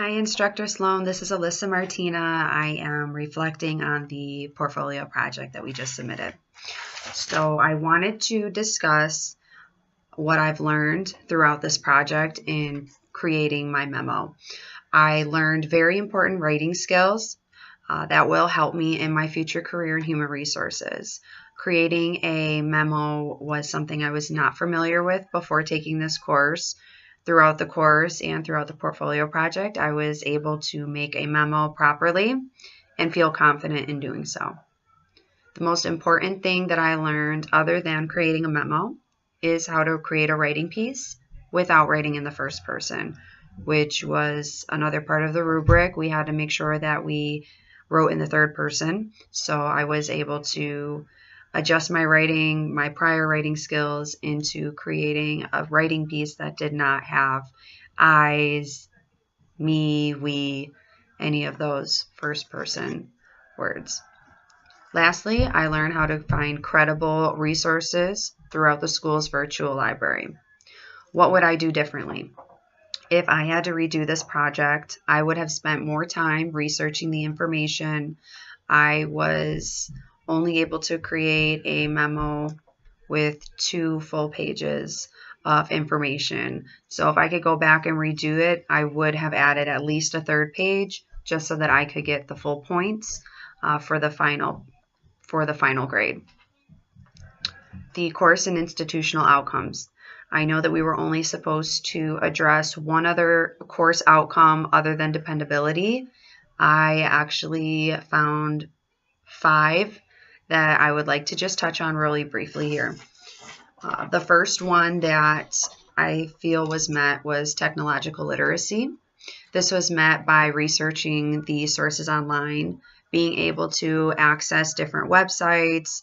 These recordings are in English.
Hi, Instructor Sloan. This is Alyssa Martina. I am reflecting on the portfolio project that we just submitted. So I wanted to discuss what I've learned throughout this project in creating my memo. I learned very important writing skills that will help me in my future career in human resources. Creating a memo was something I was not familiar with before taking this course. Throughout the course and throughout the portfolio project, I was able to make a memo properly and feel confident in doing so. The most important thing that I learned other than creating a memo is how to create a writing piece without writing in the first person, which was another part of the rubric. We had to make sure that we wrote in the third person. So I was able to adjust my writing, my prior writing skills into creating a writing piece that did not have I's, me, we, any of those first person words. Lastly, I learned how to find credible resources throughout the school's virtual library. What would I do differently? If I had to redo this project, I would have spent more time researching the information. I was only able to create a memo with 2 full pages of information. So if I could go back and redo it, I would have added at least a 3rd page just so that I could get the full points for the final grade. The course and institutional outcomes. I know that we were only supposed to address one other course outcome other than dependability. I actually found 5 that I would like to just touch on really briefly here. The first one that I feel was met was technological literacy. This was met by researching the sources online, being able to access different websites,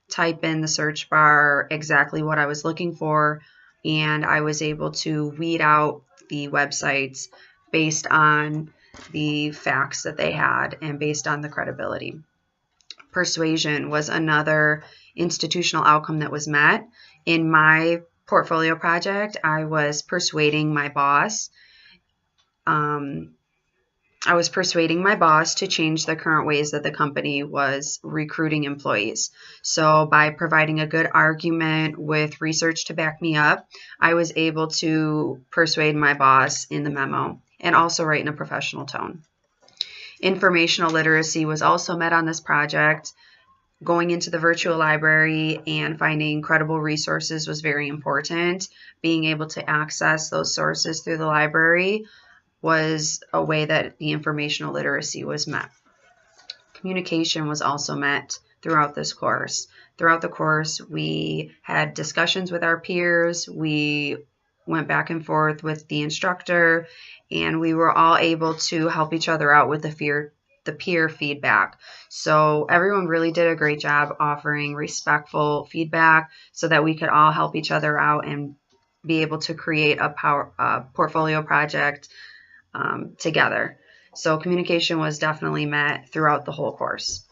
type in the search bar exactly what I was looking for, and I was able to weed out the websites based on the facts that they had and based on the credibility. Persuasion was another institutional outcome that was met. In my portfolio project, I was persuading my boss. I was persuading my boss to change the current ways that the company was recruiting employees. So by providing a good argument with research to back me up, I was able to persuade my boss in the memo and also write in a professional tone. Informational literacy was also met on this project. Going into the virtual library and finding credible resources was very important. Being able to access those sources through the library was a way that the informational literacy was met. Communication was also met throughout this course. Throughout the course, we had discussions with our peers, we went back and forth with the instructor, and we were all able to help each other out with the peer feedback. So everyone really did a great job offering respectful feedback so that we could all help each other out and be able to create a portfolio project together. So communication was definitely met throughout the whole course.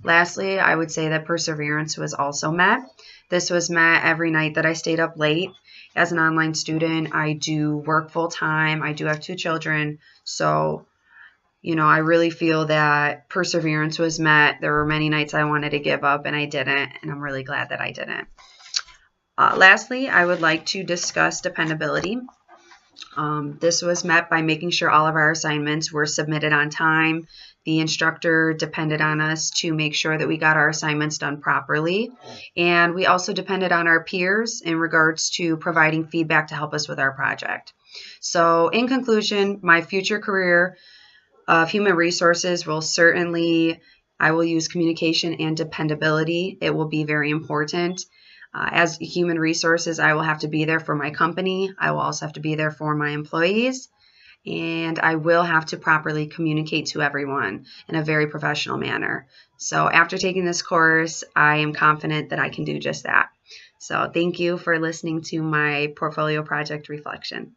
Lastly, I would say that perseverance was also met. This was met every night that I stayed up late. As an online student, I do work full time. I do have 2 children. So, I really feel that perseverance was met. There were many nights I wanted to give up and I didn't, and I'm really glad that I didn't. Lastly, I would like to discuss dependability. This was met by making sure all of our assignments were submitted on time. The instructor depended on us to make sure that we got our assignments done properly. And we also depended on our peers in regards to providing feedback to help us with our project. So in conclusion, my future career of human resources will I will use communication and dependability. It will be very important. As human resources, I will have to be there for my company. I will also have to be there for my employees. And I will have to properly communicate to everyone in a very professional manner. So after taking this course, I am confident that I can do just that. So thank you for listening to my portfolio project reflection.